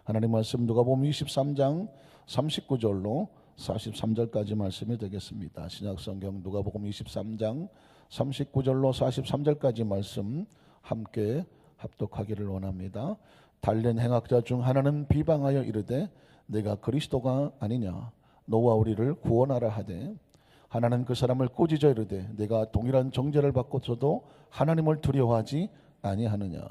하나님 말씀 누가복음 23장 39절로 43절까지 말씀이 되겠습니다. 신약성경 누가복음 23장 39절로 43절까지 말씀 함께 합독하기를 원합니다. 달린 행악자 중 하나는 비방하여 이르되 내가 그리스도가 아니냐 너와 우리를 구원하라 하되, 하나는 그 사람을 꾸짖어 이르되 내가 동일한 정죄를 받고서도 하나님을 두려워하지 아니하느냐.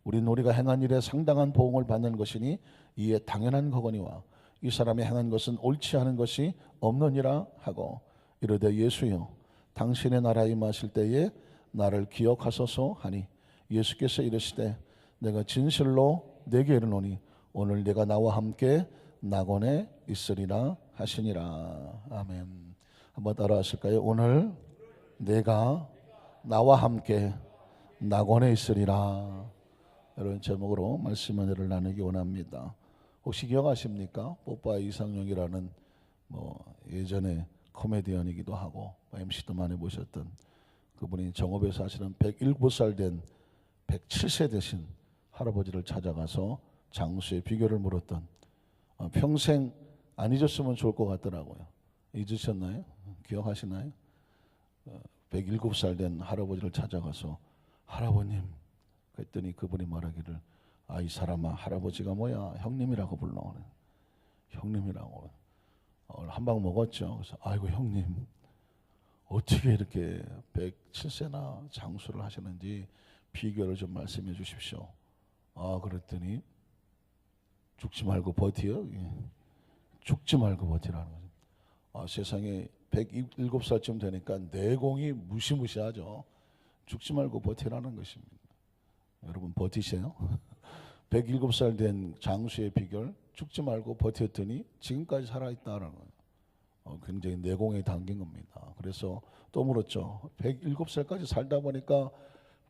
우리가 행한 일에 상당한 보응을 받는 것이니 이에 당연한 거거니와 이 사람이 행한 것은 옳지 않은 것이 없느니라 하고, 이르되 예수여 당신의 나라에 임하실 때에 나를 기억하소서 하니, 예수께서 이르시되 내가 진실로 내게 이르노니 오늘 내가 나와 함께 낙원에 있으리라 하시니라. 아멘. 한번 따라 하실까요? 오늘 내가 나와 함께 낙원에 있으리라. 이런 제목으로 말씀 은혜를 나누기 원합니다. 혹시 기억하십니까? 뽀빠이 이상용이라는 예전에 코미디언이기도 하고 MC도 많이 보셨던 그분이 정읍에 사시는 107살 된 107세 되신 할아버지를 찾아가서 장수의 비결을 물었던, 평생 안 잊었으면 좋을 것 같더라고요. 잊으셨나요? 기억하시나요? 107살 된 할아버지를 찾아가서 할아버님 그랬더니 그분이 말하기를, 이 사람아 할아버지가 뭐야 형님이라고 불러. 형님이라고. 한 방 먹었죠. 그래서 아이고 형님 어떻게 이렇게 107세나 장수를 하시는지 비결을 좀 말씀해 주십시오. 그랬더니 죽지 말고 버티요. 죽지 말고 버티라는 거죠. 세상에 107살쯤 되니까 내공이 무시무시하죠. 죽지 말고 버티라는 것입니다. 여러분 버티세요. 107살 된 장수의 비결, 죽지 말고 버텼더니 지금까지 살아있다는 거예요. 굉장히 내공에 담긴 겁니다. 그래서 또 물었죠. 107살까지 살다 보니까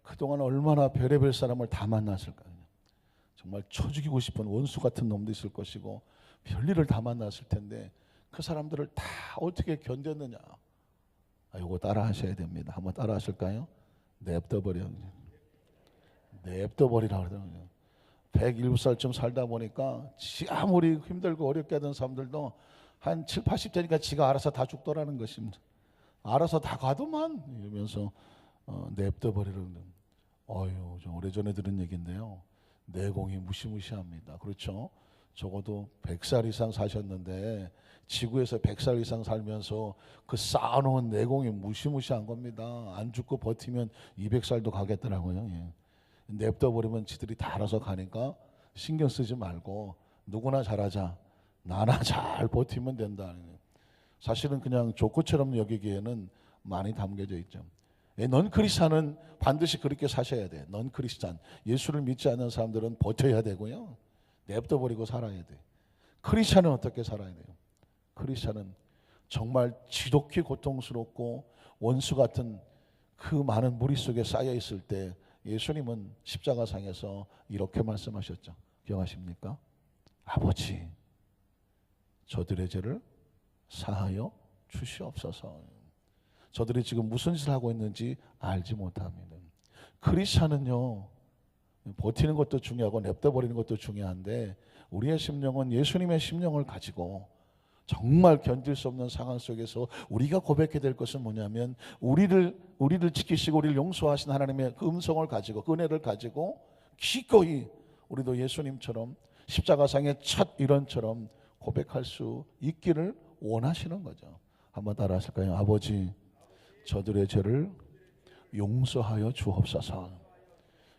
그동안 얼마나 별의별 사람을 다 만났을까요? 정말 쳐 죽이고 싶은 원수 같은 놈도 있을 것이고 별일을 다 만났을 텐데 그 사람들을 다 어떻게 견뎠느냐. 이거 따라 하셔야 됩니다. 한번 따라 하실까요? 냅둬버려. 냅둬버리라 그러더라고요. 107살쯤 살다 보니까 아무리 힘들고 어렵게 하던 사람들도 한 7, 80대니까 지가 알아서 다 죽더라는 것입니다. 알아서 다 가더만 이러면서 냅둬버리라는. 좀 오래전에 들은 얘기인데요. 내공이 무시무시합니다. 그렇죠? 적어도 100살 이상 사셨는데 지구에서 100살 이상 살면서 그 쌓아놓은 내공이 무시무시한 겁니다. 안 죽고 버티면 200살도 가겠더라고요. 냅둬버리면 지들이 다 알아서 가니까 신경 쓰지 말고 누구나 잘하자. 나나 잘 버티면 된다. 사실은 그냥 조커처럼 여기기에는 많이 담겨져 있죠. 넌 크리스찬은 반드시 그렇게 사셔야 돼. 넌 크리스찬, 예수를 믿지 않는 사람들은 버텨야 되고요. 냅둬버리고 살아야 돼. 크리스찬은 어떻게 살아야 돼요? 크리스찬은 정말 지독히 고통스럽고 원수 같은 그 많은 무리 속에 쌓여 있을 때 예수님은 십자가상에서 이렇게 말씀하셨죠. 기억하십니까? 아버지, 저들의 죄를 사하여 주시옵소서. 저들이 지금 무슨 짓을 하고 있는지 알지 못합니다. 크리스찬은요, 버티는 것도 중요하고 냅둬버리는 것도 중요한데 우리의 심령은 예수님의 심령을 가지고 정말 견딜 수 없는 상황 속에서 우리가 고백해야 될 것은 뭐냐면, 우리를 지키시고 우리를 용서하신 하나님의 그 음성을 가지고, 그 은혜를 가지고 기꺼이 우리도 예수님처럼 십자가상의 첫 일원처럼 고백할 수 있기를 원하시는 거죠. 한번 따라 하실까요? 아버지, 저들의 죄를 용서하여 주옵소서.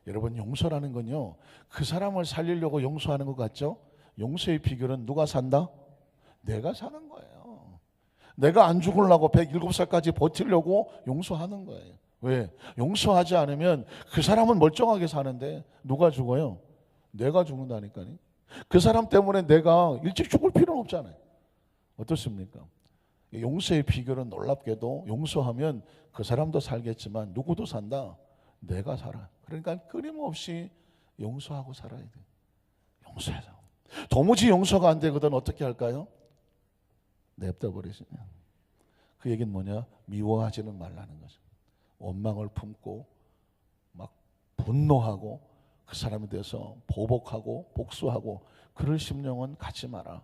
여러분, 용서라는 건요, 그 사람을 살리려고 용서하는 것 같죠? 용서의 비결은 누가 산다? 내가 사는 거예요. 내가 안 죽으려고 107살까지 버티려고 용서하는 거예요. 왜? 용서하지 않으면 그 사람은 멀쩡하게 사는데 누가 죽어요? 내가 죽는다니까요. 그 사람 때문에 내가 일찍 죽을 필요는 없잖아요. 어떻습니까? 용서의 비결은 놀랍게도 용서하면 그 사람도 살겠지만 누구도 산다? 내가 살아. 그러니까 끊임없이 용서하고 살아야 돼요. 용서해서. 도무지 용서가 안 되거든 어떻게 할까요? 냅둬버리시면. 그 얘기는 뭐냐? 미워하지는 말라는 거죠. 원망을 품고 막 분노하고 그 사람에 대해서 보복하고 복수하고 그럴 심령은 갖지 마라.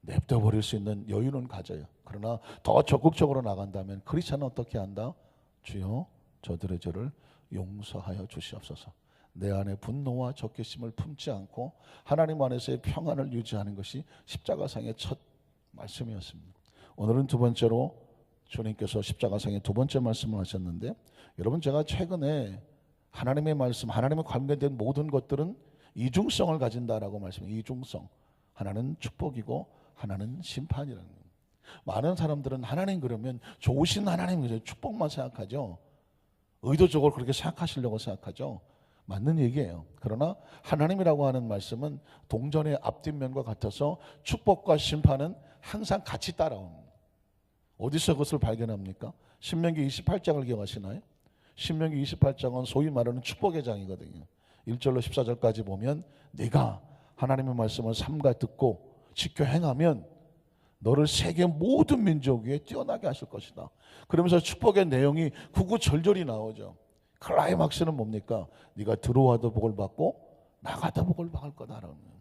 냅둬 버릴 수 있는 여유는 가져요. 그러나 더 적극적으로 나간다면 크리스찬은 어떻게 한다? 주여 저들의 죄를 용서하여 주시옵소서. 내 안에 분노와 적개심을 품지 않고 하나님 안에서의 평안을 유지하는 것이 십자가상의 첫 말씀이었습니다. 오늘은 두 번째로 주님께서 십자가상의 두 번째 말씀을 하셨는데, 여러분 제가 최근에 하나님의 말씀, 하나님에 관계된 모든 것들은 이중성을 가진다라고 말씀해요. 이중성. 하나는 축복이고 하나는 심판이라는 거예요. 많은 사람들은 하나님 그러면 좋으신 하나님, 축복만 생각하죠. 의도적으로 그렇게 생각하시려고 생각하죠. 맞는 얘기예요. 그러나 하나님이라고 하는 말씀은 동전의 앞뒷면과 같아서 축복과 심판은 항상 같이 따라옵니다. 어디서 그것을 발견합니까? 신명기 28장을 기억하시나요? 신명기 28장은 소위 말하는 축복의 장이거든요. 1절로 14절까지 보면 네가 하나님의 말씀을 삼가 듣고 지켜 행하면 너를 세계 모든 민족 위에 뛰어나게 하실 것이다. 그러면서 축복의 내용이 구구절절히 나오죠. 클라이막스는 뭡니까? 네가 들어와도 복을 받고 나가도 복을 받을 거다라는 거예요.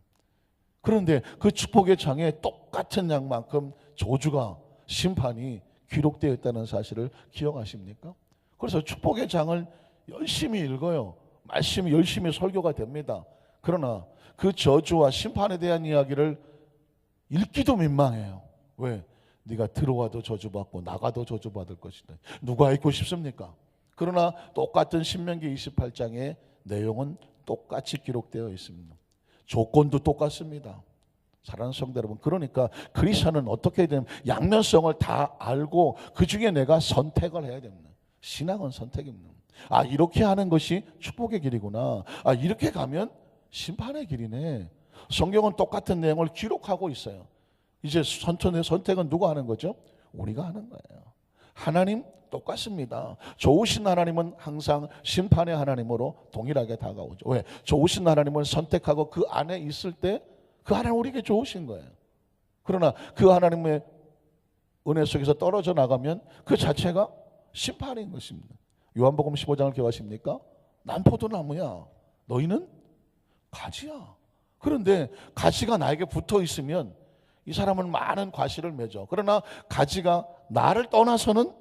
그런데 그 축복의 장에 똑같은 양만큼 저주가, 심판이 기록되어 있다는 사실을 기억하십니까? 그래서 축복의 장을 열심히 읽어요. 말씀이 열심히 설교가 됩니다. 그러나 그 저주와 심판에 대한 이야기를 읽기도 민망해요. 왜? 네가 들어와도 저주받고 나가도 저주받을 것이다. 누가 읽고 싶습니까? 그러나 똑같은 신명기 28장의 내용은 똑같이 기록되어 있습니다. 조건도 똑같습니다. 사랑하는 성도 여러분, 그러니까 크리스천은 어떻게 되면 양면성을 다 알고 그 중에 내가 선택을 해야 됩니다. 신앙은 선택입니다. 아, 이렇게 하는 것이 축복의 길이구나. 아, 이렇게 가면 심판의 길이네. 성경은 똑같은 내용을 기록하고 있어요. 이제 선택은 누가 하는 거죠? 우리가 하는 거예요. 하나님 똑같습니다. 좋으신 하나님은 항상 심판의 하나님으로 동일하게 다가오죠. 왜? 좋으신 하나님을 선택하고 그 안에 있을 때 그 하나님 우리에게 좋으신 거예요. 그러나 그 하나님의 은혜 속에서 떨어져 나가면 그 자체가 심판인 것입니다. 요한복음 15장을 기억하십니까? 난 포도나무야, 너희는 가지야. 그런데 가지가 나에게 붙어 있으면 이 사람은 많은 과실을 맺어. 그러나 가지가 나를 떠나서는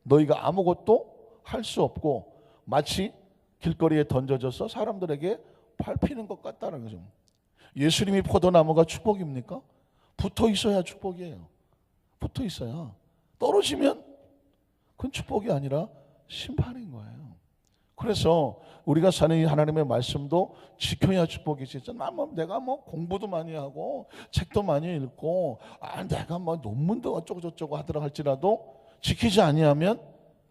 너희가 아무것도 할 수 없고 마치 길거리에 던져져서 사람들에게 밟히는 것 같다는 거죠. 예수님이 포도나무가 축복입니까? 붙어 있어야 축복이에요. 붙어 있어야. 떨어지면 그건 축복이 아니라 심판인 거예요. 그래서 우리가 사는 이 하나님의 말씀도 지켜야 축복이지. 내가 공부도 많이 하고 책도 많이 읽고 내가 논문도 어쩌고 저쩌고 하더라 할지라도 지키지 아니하면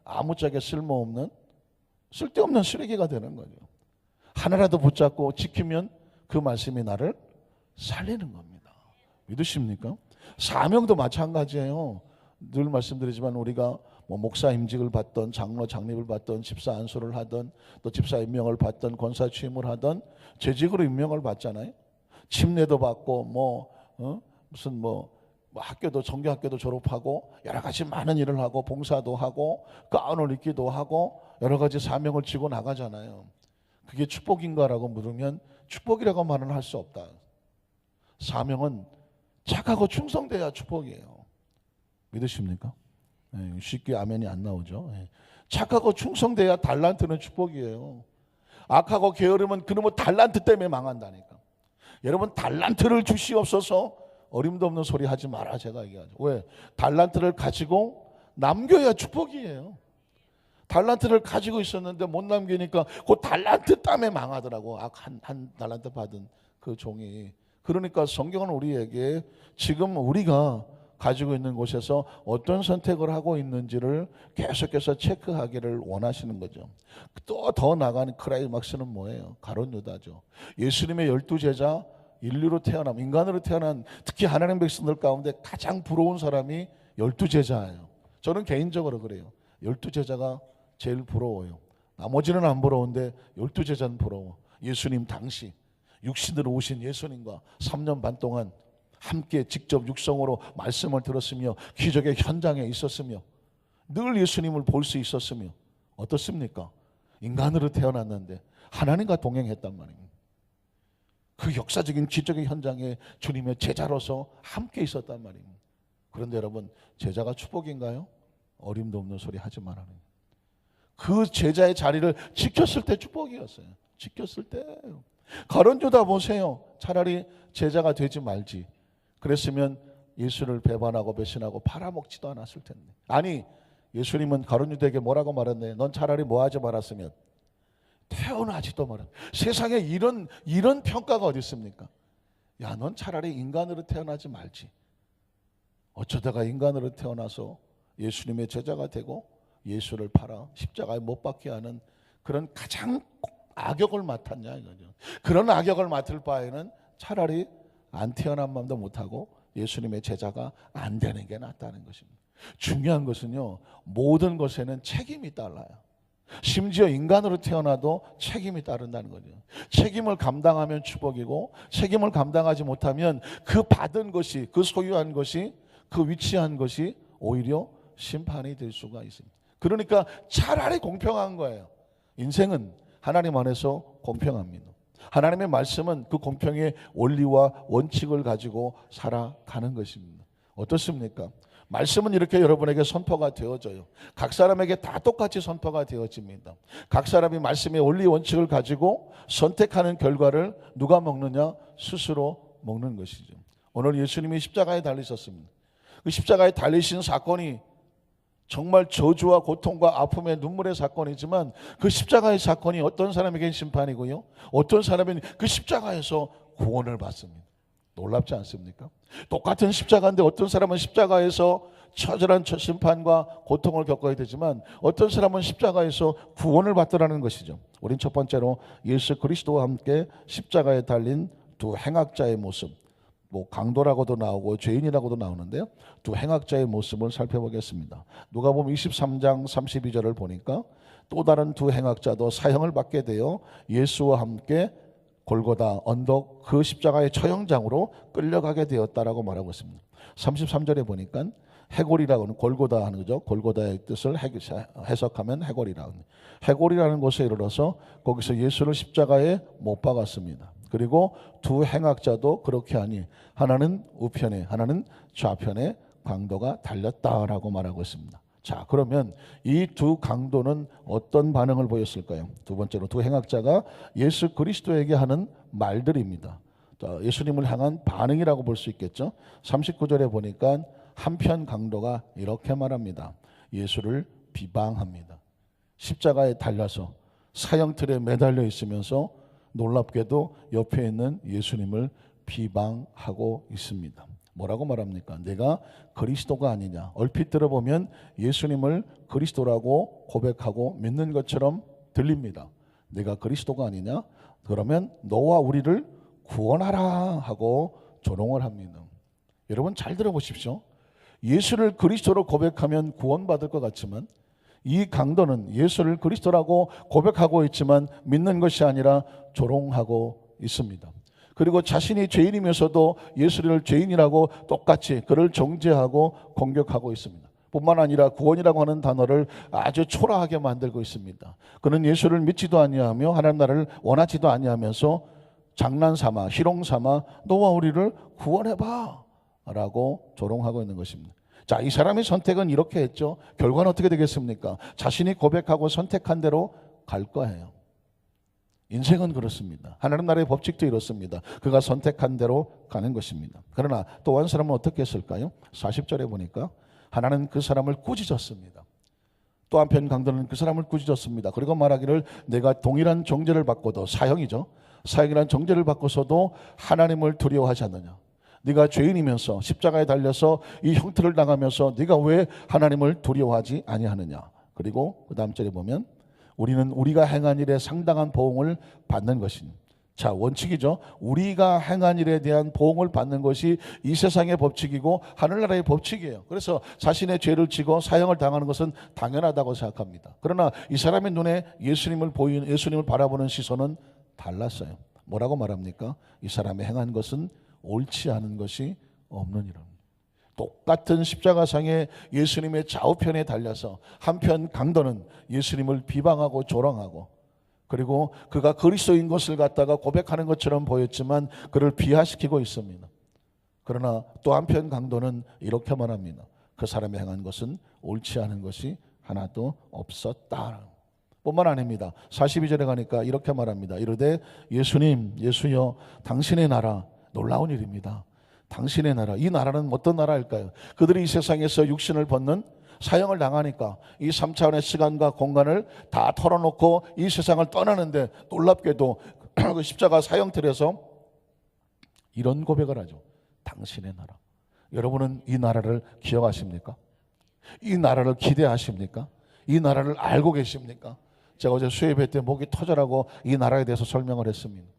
아무짝에 쓸데없는 쓰레기가 되는 거죠. 하나라도 붙잡고 지키면 그 말씀이 나를 살리는 겁니다. 믿으십니까? 사명도 마찬가지예요. 늘 말씀드리지만 우리가 목사 임직을 받던, 장로 장립을 받던, 집사 안수를 하던, 또 집사 임명을 받던, 권사 취임을 하던 재직으로 임명을 받잖아요. 침례도 받고 무슨 학교도 정교학교도 졸업하고 여러 가지 많은 일을 하고 봉사도 하고 가운을 입기도 하고 여러 가지 사명을 지고 나가잖아요. 그게 축복인가라고 물으면 축복이라고 말은 할 수 없다. 사명은 착하고 충성돼야 축복이에요. 믿으십니까? 쉽게 아멘이 안 나오죠. 착하고 충성돼야 달란트는 축복이에요. 악하고 게으르면 그놈의 달란트 때문에 망한다니까. 여러분, 달란트를 주시옵소서 어림도 없는 소리 하지 마라 제가 얘기하죠. 왜? 달란트를 가지고 남겨야 축복이에요. 달란트를 가지고 있었는데 못 남기니까 그 달란트 때문에 망하더라고. 한 달란트 받은 그 종이. 그러니까 성경은 우리에게 지금 우리가 가지고 있는 곳에서 어떤 선택을 하고 있는지를 계속해서 체크하기를 원하시는 거죠. 또 더 나가는 클라이막스는 뭐예요? 가룟 유다죠. 예수님의 12제자, 인류로 태어난, 인간으로 태어난 특히 하나님 백성들 가운데 가장 부러운 사람이 12제자예요. 저는 개인적으로 그래요. 12제자가 제일 부러워요. 나머지는 안 부러운데 12제자는 부러워. 예수님 당시 육신으로 오신 예수님과 3년 반 동안 함께 직접 육성으로 말씀을 들었으며 기적의 현장에 있었으며 늘 예수님을 볼 수 있었으며 어떻습니까? 인간으로 태어났는데 하나님과 동행했단 말입니다. 그 역사적인 기적의 현장에 주님의 제자로서 함께 있었단 말입니다. 그런데 여러분, 제자가 축복인가요? 어림도 없는 소리 하지 말라는 거예요. 그 제자의 자리를 지켰을 때 축복이었어요. 지켰을 때. 가룟 유다 보세요. 차라리 제자가 되지 말지. 그랬으면 예수를 배반하고 배신하고 팔아먹지도 않았을 텐데. 아니, 예수님은 가룟 유다에게 뭐라고 말했나요? 넌 차라리 뭐 하지 말았으면 태어나지도 말았. 세상에 이런 평가가 어디 있습니까? 야, 넌 차라리 인간으로 태어나지 말지. 어쩌다가 인간으로 태어나서 예수님의 제자가 되고 예수를 팔아 십자가에 못 박게 하는 그런 가장 악역을 맡았냐 이거죠. 그런 악역을 맡을 바에는 차라리 안 태어난 마음도 못하고 예수님의 제자가 안 되는 게 낫다는 것입니다. 중요한 것은요, 모든 것에는 책임이 따라요. 심지어 인간으로 태어나도 책임이 따른다는 거죠. 책임을 감당하면 축복이고 책임을 감당하지 못하면 그 받은 것이, 그 소유한 것이, 그 위치한 것이 오히려 심판이 될 수가 있습니다. 그러니까 차라리 공평한 거예요. 인생은 하나님 안에서 공평합니다. 하나님의 말씀은 그 공평의 원리와 원칙을 가지고 살아가는 것입니다. 어떻습니까? 말씀은 이렇게 여러분에게 선포가 되어져요. 각 사람에게 다 똑같이 선포가 되어집니다. 각 사람이 말씀의 원리 원칙을 가지고 선택하는 결과를 누가 먹느냐? 스스로 먹는 것이죠. 오늘 예수님이 십자가에 달리셨습니다. 그 십자가에 달리신 사건이 정말 저주와 고통과 아픔의 눈물의 사건이지만 그 십자가의 사건이 어떤 사람에게는 심판이고요, 어떤 사람은 그 십자가에서 구원을 받습니다. 놀랍지 않습니까? 똑같은 십자가인데 어떤 사람은 십자가에서 처절한 심판과 고통을 겪어야 되지만 어떤 사람은 십자가에서 구원을 받더라는 것이죠. 우린 첫 번째로 예수 그리스도와 함께 십자가에 달린 두 행악자의 모습, 강도라고도 나오고 죄인이라고도 나오는데요, 두 행악자의 모습을 살펴보겠습니다. 누가복음 23장 32절을 보니까 또 다른 두 행악자도 사형을 받게 되어 예수와 함께 골고다 언덕 그 십자가의 처형장으로 끌려가게 되었다라고 말하고 있습니다. 33절에 보니까 해골이라고는 골고다 하는 거죠. 골고다의 뜻을 해석하면 해골이라는, 해골이라는 곳에 이르러서 거기서 예수를 십자가에 못 박았습니다. 그리고 두 행악자도 그렇게 하니 하나는 우편에 하나는 좌편에 강도가 달렸다라고 말하고 있습니다. 자, 그러면 이 두 강도는 어떤 반응을 보였을까요? 두 번째로 두 행악자가 예수 그리스도에게 하는 말들입니다. 예수님을 향한 반응이라고 볼 수 있겠죠. 39절에 보니까 한편 강도가 이렇게 말합니다. 예수를 비방합니다. 십자가에 달려서 사형틀에 매달려 있으면서 놀랍게도 옆에 있는 예수님을 비방하고 있습니다. 뭐라고 말합니까? 내가 그리스도가 아니냐. 얼핏 들어보면 예수님을 그리스도라고 고백하고 믿는 것처럼 들립니다. 내가 그리스도가 아니냐? 그러면 너와 우리를 구원하라 하고 조롱을 합니다. 여러분 잘 들어보십시오. 예수를 그리스도로 고백하면 구원받을 것 같지만 이 강도는 예수를 그리스도라고 고백하고 있지만 믿는 것이 아니라 조롱하고 있습니다. 그리고 자신이 죄인이면서도 예수를 죄인이라고 똑같이 그를 정죄하고 공격하고 있습니다. 뿐만 아니라 구원이라고 하는 단어를 아주 초라하게 만들고 있습니다. 그는 예수를 믿지도 아니하며 하나님 나라를 원하지도 아니하면서 장난삼아 희롱삼아 너와 우리를 구원해봐 라고 조롱하고 있는 것입니다. 자, 이 사람의 선택은 이렇게 했죠. 결과는 어떻게 되겠습니까? 자신이 고백하고 선택한 대로 갈 거예요. 인생은 그렇습니다. 하나님 나라의 법칙도 이렇습니다. 그가 선택한 대로 가는 것입니다. 그러나 또 한 사람은 어떻게 했을까요? 40절에 보니까 하나는 그 사람을 꾸짖었습니다. 또 한편 강도는 그 사람을 꾸짖었습니다. 그리고 말하기를 내가 동일한 정죄를 받고도 사형이죠. 사형이란 정죄를 받고서도 하나님을 두려워하지 않느냐. 네가 죄인이면서 십자가에 달려서 이 형틀을 당하면서 네가 왜 하나님을 두려워하지 아니하느냐. 그리고 그 다음 절에 보면 우리는 우리가 행한 일에 상당한 보응을 받는 것인. 자, 원칙이죠. 우리가 행한 일에 대한 보응을 받는 것이 이 세상의 법칙이고 하늘나라의 법칙이에요. 그래서 자신의 죄를 지고 사형을 당하는 것은 당연하다고 생각합니다. 그러나 이 사람의 눈에 예수님을 바라보는 시선은 달랐어요. 뭐라고 말합니까? 이 사람이 행한 것은 옳지 않은 것이 없느니라. 똑같은 십자가상에 예수님의 좌우편에 달려서 한편 강도는 예수님을 비방하고 조롱하고 그리고 그가 그리스도인 것을 갖다가 고백하는 것처럼 보였지만 그를 비하시키고 있습니다. 그러나 또 한편 강도는 이렇게 말합니다. 그 사람이 행한 것은 옳지 않은 것이 하나도 없었다. 뿐만 아닙니다. 42절에 가니까 이렇게 말합니다. 이르되 예수님, 예수여, 당신의 나라, 놀라운 일입니다. 당신의 나라, 이 나라는 어떤 나라일까요? 그들이 이 세상에서 육신을 벗는 사형을 당하니까 이 3차원의 시간과 공간을 다 털어놓고 이 세상을 떠나는데 놀랍게도 그 십자가 사형틀에서 이런 고백을 하죠. 당신의 나라. 여러분은 이 나라를 기억하십니까? 이 나라를 기대하십니까? 이 나라를 알고 계십니까? 제가 어제 수요예배 때 목이 터져라고 이 나라에 대해서 설명을 했습니다.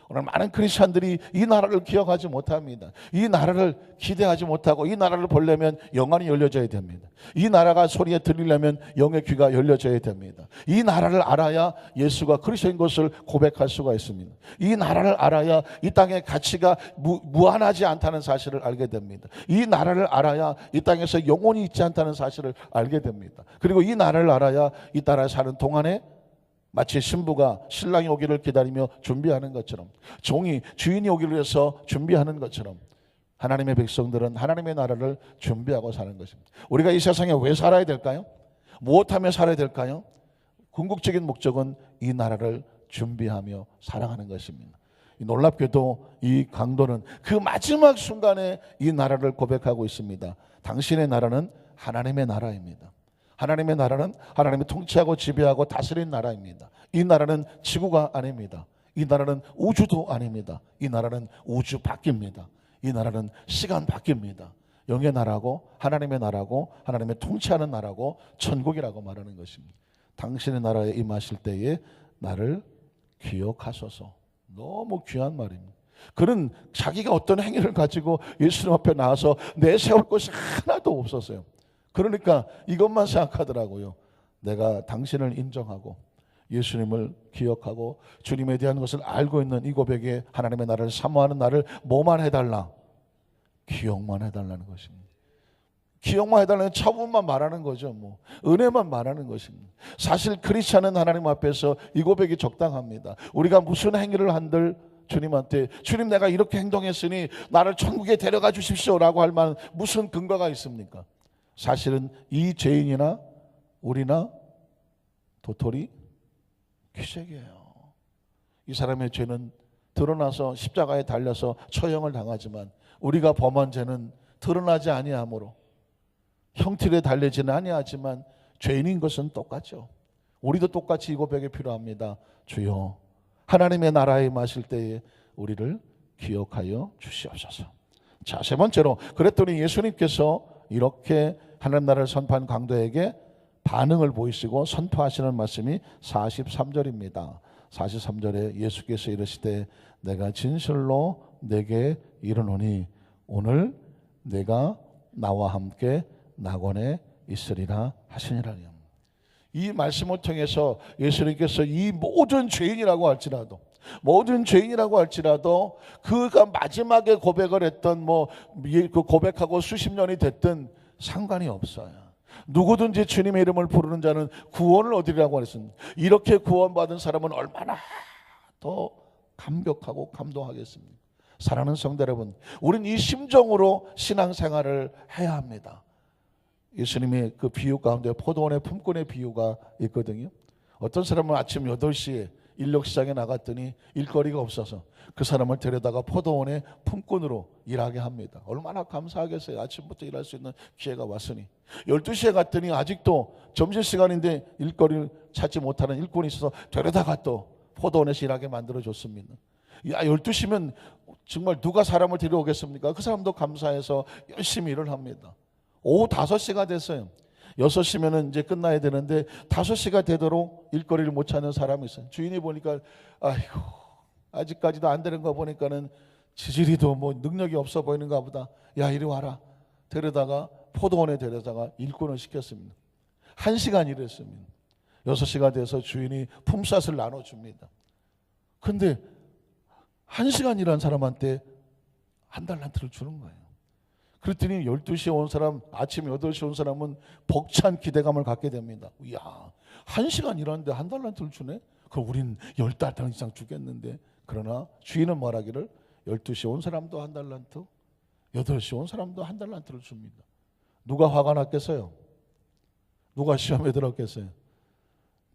오늘 많은 크리스찬들이 이 나라를 기억하지 못합니다. 이 나라를 기대하지 못하고 이 나라를 보려면 영안이 열려져야 됩니다. 이 나라가 소리에 들리려면 영의 귀가 열려져야 됩니다. 이 나라를 알아야 예수가 그리스도인 것을 고백할 수가 있습니다. 이 나라를 알아야 이 땅의 가치가 무한하지 않다는 사실을 알게 됩니다. 이 나라를 알아야 이 땅에서 영혼이 있지 않다는 사실을 알게 됩니다. 그리고 이 나라를 알아야 이 나라에 사는 동안에 마치 신부가 신랑이 오기를 기다리며 준비하는 것처럼, 종이 주인이 오기를 위해서 준비하는 것처럼 하나님의 백성들은 하나님의 나라를 준비하고 사는 것입니다. 우리가 이 세상에 왜 살아야 될까요? 무엇하며 살아야 될까요? 궁극적인 목적은 이 나라를 준비하며 살아가는 것입니다. 놀랍게도 이 강도는 그 마지막 순간에 이 나라를 고백하고 있습니다. 당신의 나라는 하나님의 나라입니다. 하나님의 나라는 하나님이 통치하고 지배하고 다스리는 나라입니다. 이 나라는 지구가 아닙니다. 이 나라는 우주도 아닙니다. 이 나라는 우주 밖입니다. 이 나라는 시간 밖입니다. 영의 나라고 하나님의 나라고 하나님의 통치하는 나라고 천국이라고 말하는 것입니다. 당신의 나라에 임하실 때에 나를 기억하소서. 너무 귀한 말입니다. 그는 자기가 어떤 행위를 가지고 예수님 앞에 나와서 내세울 것이 하나도 없었어요. 그러니까 이것만 생각하더라고요. 내가 당신을 인정하고 예수님을 기억하고 주님에 대한 것을 알고 있는 이 고백에 하나님의 나라를 사모하는 나를 뭐만 해달라? 기억만 해달라는 것입니다. 기억만 해달라는 처분만 말하는 거죠. 은혜만 말하는 것입니다. 사실 크리스찬은 하나님 앞에서 이 고백이 적당합니다. 우리가 무슨 행위를 한들 주님한테 주님 내가 이렇게 행동했으니 나를 천국에 데려가 주십시오라고 할 만한 무슨 근거가 있습니까? 사실은 이 죄인이나 우리나 도토리 기색이에요. 이 사람의 죄는 드러나서 십자가에 달려서 처형을 당하지만 우리가 범한 죄는 드러나지 아니하므로 형틀에 달리지는 아니하지만 죄인인 것은 똑같죠. 우리도 똑같이 이 고백이 필요합니다. 주여 하나님의 나라에 임하실 때에 우리를 기억하여 주시옵소서. 자, 세 번째로 그랬더니 예수님께서 이렇게 하나님 나라를 선포한 강도에게 반응을 보이시고 선포하시는 말씀이 43절입니다. 43절에 예수께서 이르시되 내가 진실로 내게 이르노니 오늘 내가 나와 함께 낙원에 있으리라 하시니라. 이 말씀을 통해서 예수님께서 이 모든 죄인이라고 할지라도 그가 마지막에 고백을 했던 그 고백하고 수십 년이 됐든 상관이 없어요. 누구든지 주님의 이름을 부르는 자는 구원을 얻으리라고 했습니다. 이렇게 구원받은 사람은 얼마나 더 감격하고 감동하겠습니까? 사랑하는 성도 여러분, 우리는 이 심정으로 신앙생활을 해야 합니다. 예수님의 그 비유 가운데 포도원의 품꾼의 비유가 있거든요. 어떤 사람은 아침 8시에 인력시장에 나갔더니 일거리가 없어서 그 사람을 데려다가 포도원의 품꾼으로 일하게 합니다. 얼마나 감사하겠어요. 아침부터 일할 수 있는 기회가 왔으니. 12시에 갔더니 아직도 점심시간인데 일거리를 찾지 못하는 일꾼이 있어서 데려다가 또 포도원에서 일하게 만들어줬습니다. 12시면 정말 누가 사람을 데려오겠습니까? 그 사람도 감사해서 열심히 일을 합니다. 오후 5시가 됐어요. 6시면은 이제 끝나야 되는데 5시가 되도록 일거리를 못 찾는 사람이 있어요. 주인이 보니까 아이고 아직까지도 안 되는 거 보니까는 지질이도 능력이 없어 보이는가 보다. 야 이리 와라. 데려다가 포도원에 데려다가 일꾼을 시켰습니다. 1시간 일했습니다. 6시가 돼서 주인이 품삯을 나눠줍니다. 근데 1시간 일한 사람한테 한 달란트를 주는 거예요. 그랬더니 12시에 온 사람, 아침 8시에 온 사람은 벅찬 기대감을 갖게 됩니다. 이야, 1시간 일하는데 한 달란트를 주네? 그럼 우린 10달러 이상 주겠는데. 그러나 주인은 말하기를 12시에 온 사람도 한 달란트, 8시에 온 사람도 한 달란트를 줍니다. 누가 화가 났겠어요? 누가 시험에 들었겠어요?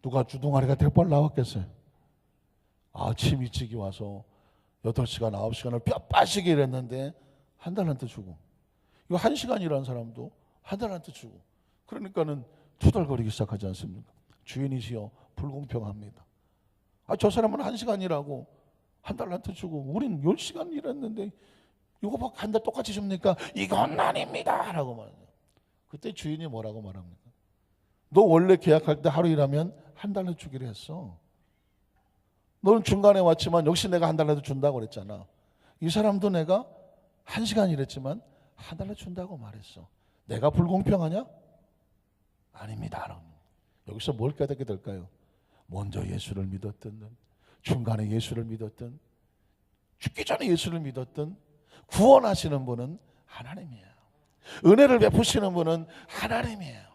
누가 주둥아리가 대빨 나왔겠어요? 아침 일찍이 와서 8시간, 9시간을 뼈 빠지게 일했는데 한 달란트 주고, 이거 1시간 일한 사람도 한 달란트 주고, 그러니까는 투덜거리기 시작하지 않습니까? 주인이시여 불공평합니다. 저 사람은 1시간 일하고 한 달란트 주고 우린 10시간 일했는데 이거 한 달 똑같이 줍니까? 이건 아닙니다 라고 말해요. 그때 주인이 뭐라고 말합니까? 너 원래 계약할 때 하루 일하면 한 달러 주기로 했어. 너는 중간에 왔지만 역시 내가 한 달러도 준다고 그랬잖아. 이 사람도 내가 1시간 일했지만 한 달러 준다고 말했어. 내가 불공평하냐? 아닙니다. 여기서 뭘 깨닫게 될까요? 먼저 예수를 믿었든, 중간에 예수를 믿었든, 죽기 전에 예수를 믿었든, 구원하시는 분은 하나님이에요. 은혜를 베푸시는 분은 하나님이에요.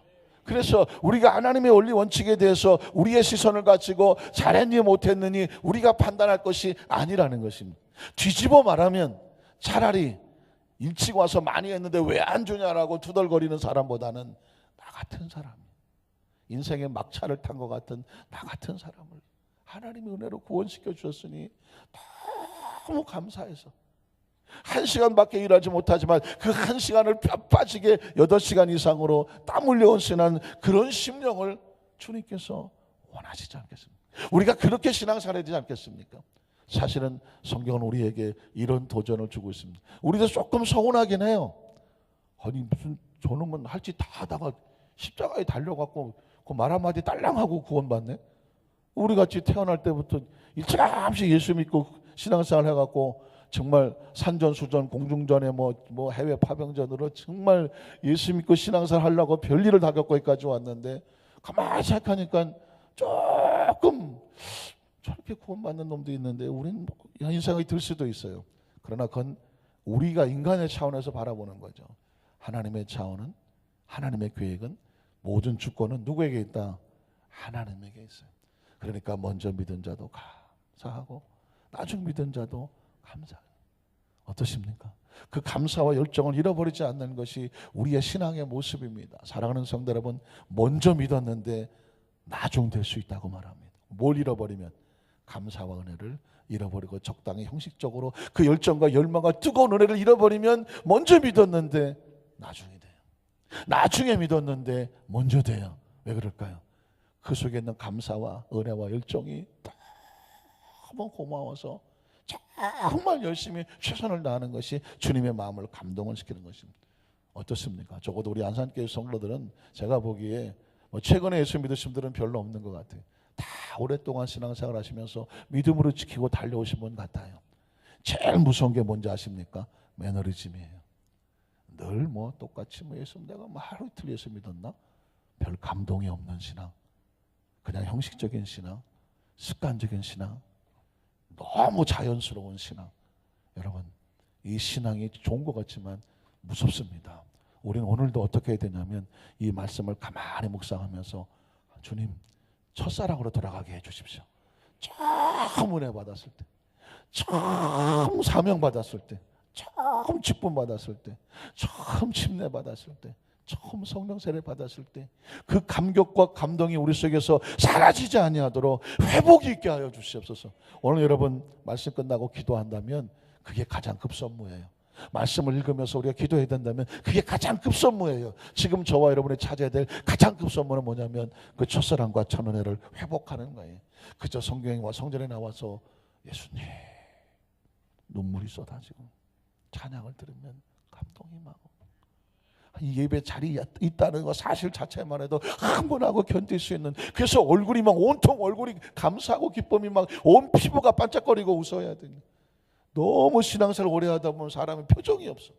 그래서 우리가 하나님의 원리 원칙에 대해서 우리의 시선을 가지고 잘했니 못했느니 우리가 판단할 것이 아니라는 것입니다. 뒤집어 말하면 차라리 일찍 와서 많이 했는데 왜 안 주냐라고 투덜거리는 사람보다는 나 같은 사람, 인생의 막차를 탄 것 같은 나 같은 사람을 하나님이 은혜로 구원시켜 주셨으니 너무 감사해서 1시간밖에 일하지 못하지만 그 1시간을 뼈 빠지게 8시간 이상으로 땀 흘려온 신한 그런 심령을 주님께서 원하시지 않겠습니까? 우리가 그렇게 신앙생활해야 되지 않겠습니까? 사실은 성경은 우리에게 이런 도전을 주고 있습니다. 우리도 조금 서운하긴 해요. 아니 무슨 저놈은 할 짓 다 하다가 십자가에 달려갖고 그 말 한마디 딸랑하고 구원받네. 우리같이 태어날 때부터 일찌감치 예수 믿고 신앙생활 해갖고 정말 산전수전 공중전에 뭐 해외 파병전으로 정말 예수 믿고 신앙생활 하려고 별일을 다 겪고 여기까지 왔는데 가만히 생각하니까 조금 저렇게 구원받는 놈도 있는데 우리는 이런 생각이 들 수도 있어요. 그러나 그건 우리가 인간의 차원에서 바라보는 거죠. 하나님의 차원은, 하나님의 계획은, 모든 주권은 누구에게 있다? 하나님에게 있어요. 그러니까 먼저 믿은 자도 감사하고 나중 믿은 자도 감사해요. 어떠십니까? 그 감사와 열정을 잃어버리지 않는 것이 우리의 신앙의 모습입니다. 사랑하는 성도 여러분, 먼저 믿었는데 나중 될 수 있다고 말합니다. 뭘 잃어버리면? 감사와 은혜를 잃어버리고 적당히 형식적으로 그 열정과 열망과 뜨거운 은혜를 잃어버리면 먼저 믿었는데 나중이 돼요. 나중에 믿었는데 먼저 돼요. 왜 그럴까요? 그 속에 있는 감사와 은혜와 열정이 너무 고마워서 정말 열심히 최선을 다하는 것이 주님의 마음을 감동을 시키는 것입니다. 어떻습니까? 적어도 우리 안산교회 성도들은 제가 보기에 최근에 예수 믿으신 분들은 별로 없는 것 같아요. 다 오랫동안 신앙생활 하시면서 믿음으로 지키고 달려오신 분 같아요. 제일 무서운 게 뭔지 아십니까? 매너리즘이에요. 늘 똑같이 예수 내가 하루 이틀 예수 믿었나? 별 감동이 없는 신앙, 그냥 형식적인 신앙, 습관적인 신앙, 너무 자연스러운 신앙. 여러분, 이 신앙이 좋은 것 같지만 무섭습니다. 우리는 오늘도 어떻게 해야 되냐면 이 말씀을 가만히 묵상하면서 주님 첫사랑으로 돌아가게 해주십시오. 처음 은혜 받았을 때, 처음 사명 받았을 때, 처음 직분 받았을 때, 처음 침례 받았을 때, 처음 성령 세례 받았을 때 그 감격과 감동이 우리 속에서 사라지지 아니하도록 회복이 있게 하여 주시옵소서. 오늘 여러분 말씀 끝나고 기도한다면 그게 가장 급선무예요. 말씀을 읽으면서 우리가 기도해야 된다면 그게 가장 급선무예요. 지금 저와 여러분이 찾아야 될 가장 급선무는 뭐냐면 그 첫사랑과 천은혜를 회복하는 거예요. 그저 성경과 성전에 나와서 예수님 눈물이 쏟아지고 찬양을 들으면 감동이 막 이 예배 자리에 있다는 거 사실 자체만 해도 흥분하고 견딜 수 있는, 그래서 얼굴이 막 온통 얼굴이 감사하고 기쁨이 막 온 피부가 반짝거리고 웃어야 돼요. 너무 신앙생활 오래 하다 보면 사람은 표정이 없어.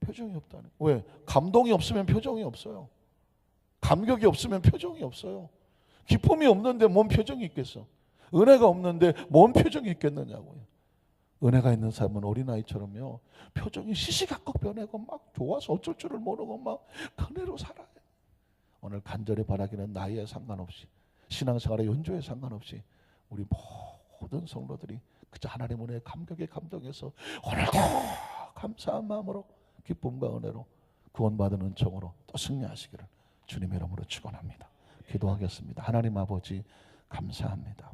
표정이 없다는. 왜? 감동이 없으면 표정이 없어요. 감격이 없으면 표정이 없어요. 기쁨이 없는데 뭔 표정이 있겠어? 은혜가 없는데 뭔 표정이 있겠느냐고요. 은혜가 있는 사람은 어린아이처럼요 표정이 시시각각 변하고 막 좋아서 어쩔 줄을 모르고 막 은혜로 살아요. 오늘 간절히 바라기는 나이에 상관없이 신앙생활의 연조에 상관없이 우리 모든 성도들이 그저 하나님 은혜의 감격에 감동해서 오늘도 감사한 마음으로 기쁨과 은혜로 구원받은 은총으로 또 승리하시기를 주님의 이름으로 축원합니다. 기도하겠습니다. 하나님 아버지 감사합니다.